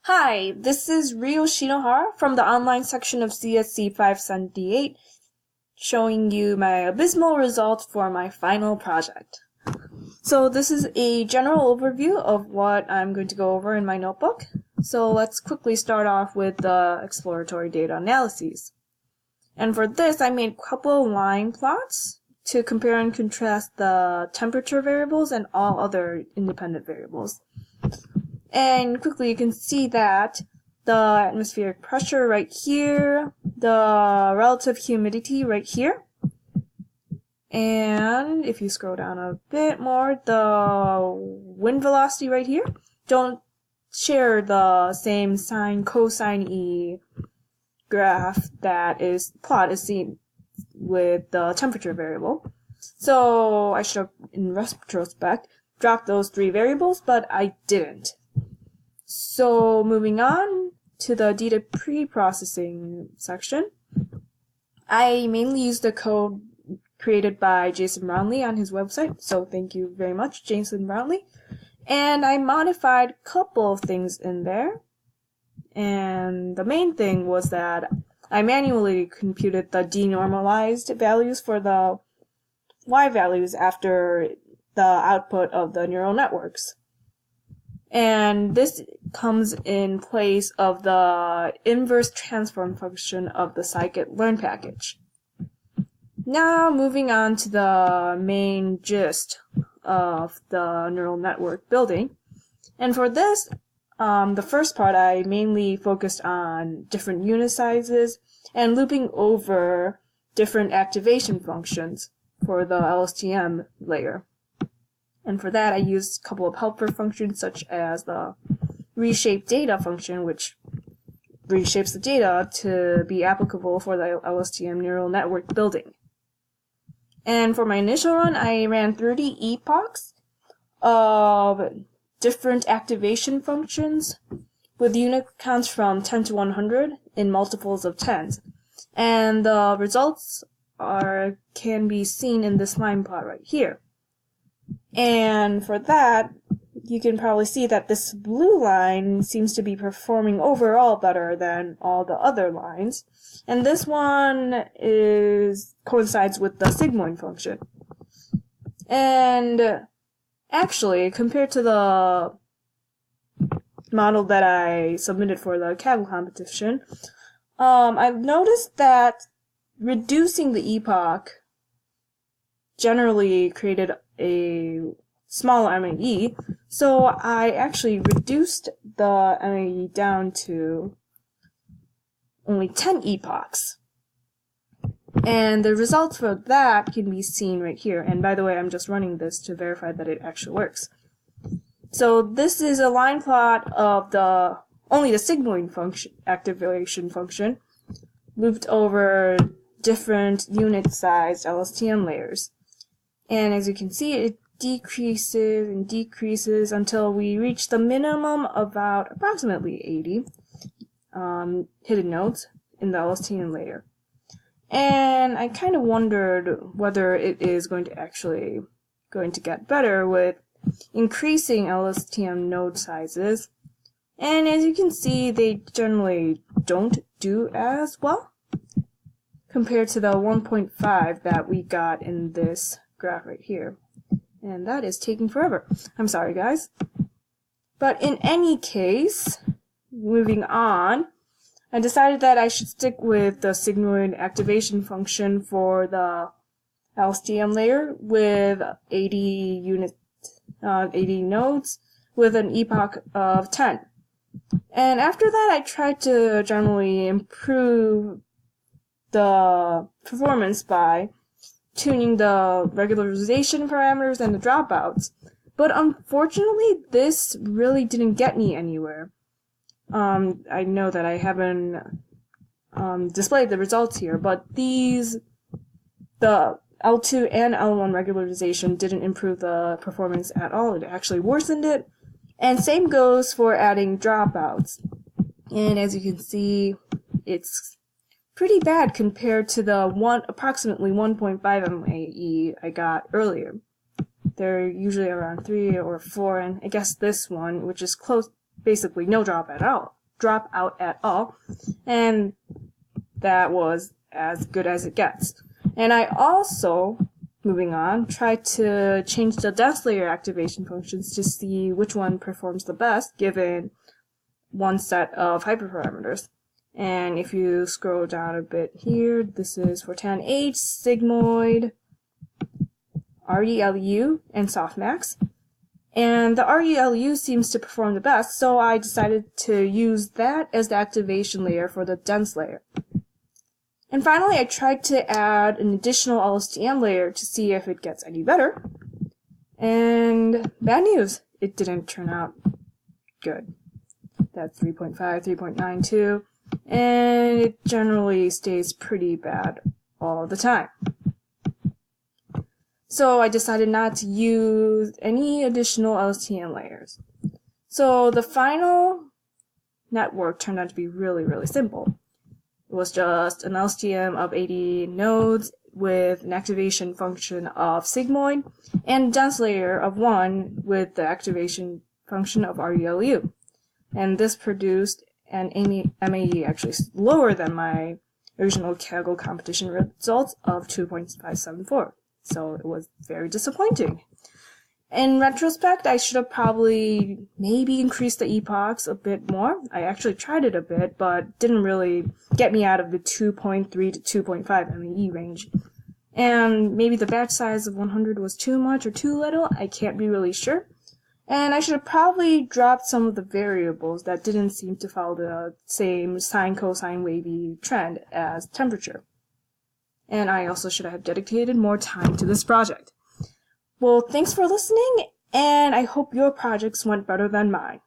Hi, this is Ryo Shinohara from the online section of CSC 578, showing you my abysmal results for my final project. So this is a general overview of what I'm going to go over in my notebook. So let's quickly start off with the exploratory data analyses. And for this, I made a couple line plots to compare and contrast the temperature variables and all other independent variables. And quickly you can see that the atmospheric pressure right here, the relative humidity right here, and if you scroll down a bit more, the wind velocity right here don't share the same sine cosine E graph plot is seen with the temperature variable. So I should have, in retrospect, dropped those three variables, but I didn't. So moving on to the data pre-processing section, I mainly used the code created by Jason Brownlee on his website, so thank you very much, Jason Brownlee. And I modified a couple of things in there, and the main thing was that I manually computed the denormalized values for the y values after the output of the neural networks. And this comes in place of the inverse transform function of the scikit-learn package. Now moving on to the main gist of the neural network building. And for this, the first part I mainly focused on different unit sizes and looping over different activation functions for the LSTM layer. And for that, I used a couple of helper functions, such as the reshape data function, which reshapes the data to be applicable for the LSTM neural network building. And for my initial run, I ran 30 epochs of different activation functions with unit counts from 10 to 100 in multiples of 10s. And the results can be seen in this line plot right here. And for that, you can probably see that this blue line seems to be performing overall better than all the other lines. And this one coincides with the sigmoid function. And actually, compared to the model that I submitted for the Kaggle competition, I've noticed that reducing the epoch generally created a smaller MAE, so I actually reduced the MAE down to only 10 epochs. And the results for that can be seen right here. And by the way, I'm just running this to verify that it actually works. So this is a line plot of only the sigmoid function, activation function, looped over different unit-sized LSTM layers. And as you can see, it decreases and decreases until we reach the minimum about approximately 80 hidden nodes in the LSTM layer. And I kind of wondered whether it is going to get better with increasing LSTM node sizes. And as you can see, they generally don't do as well compared to the 1.5 that we got in this graph right here. And that is taking forever. I'm sorry, guys. But in any case, moving on, I decided that I should stick with the sigmoid activation function for the LSTM layer with 80 nodes with an epoch of 10. And after that, I tried to generally improve the performance by tuning the regularization parameters and the dropouts. But unfortunately, this really didn't get me anywhere. I know that I haven't displayed the results here, but the L2 and L1 regularization didn't improve the performance at all. It actually worsened it. And same goes for adding dropouts. And as you can see, it's pretty bad compared to the approximately 1.5 MAE I got earlier. They're usually around 3 or 4, and I guess this one, which is basically no dropout at all, and that was as good as it gets. And I also, moving on, tried to change the dense layer activation functions to see which one performs the best given one set of hyperparameters. And if you scroll down a bit here, this is for tanh, sigmoid, ReLU, and softmax. And the ReLU seems to perform the best, so I decided to use that as the activation layer for the dense layer. And finally, I tried to add an additional LSTM layer to see if it gets any better. And bad news, it didn't turn out good. That's 3.5, 3.92, and it generally stays pretty bad all the time. So I decided not to use any additional LSTM layers. So the final network turned out to be really, really simple. It was just an LSTM of 80 nodes with an activation function of sigmoid and a dense layer of 1 with the activation function of ReLU. And this produced an MAE actually lower than my original Kaggle competition results of 2.574. So it was very disappointing. In retrospect, I should have probably maybe increased the epochs a bit more. I actually tried it a bit, but didn't really get me out of the 2.3 to 2.5 MAE range. And maybe the batch size of 100 was too much or too little, I can't be really sure. And I should have probably dropped some of the variables that didn't seem to follow the same sine-cosine wavy trend as temperature. And I also should have dedicated more time to this project. Well, thanks for listening, and I hope your projects went better than mine.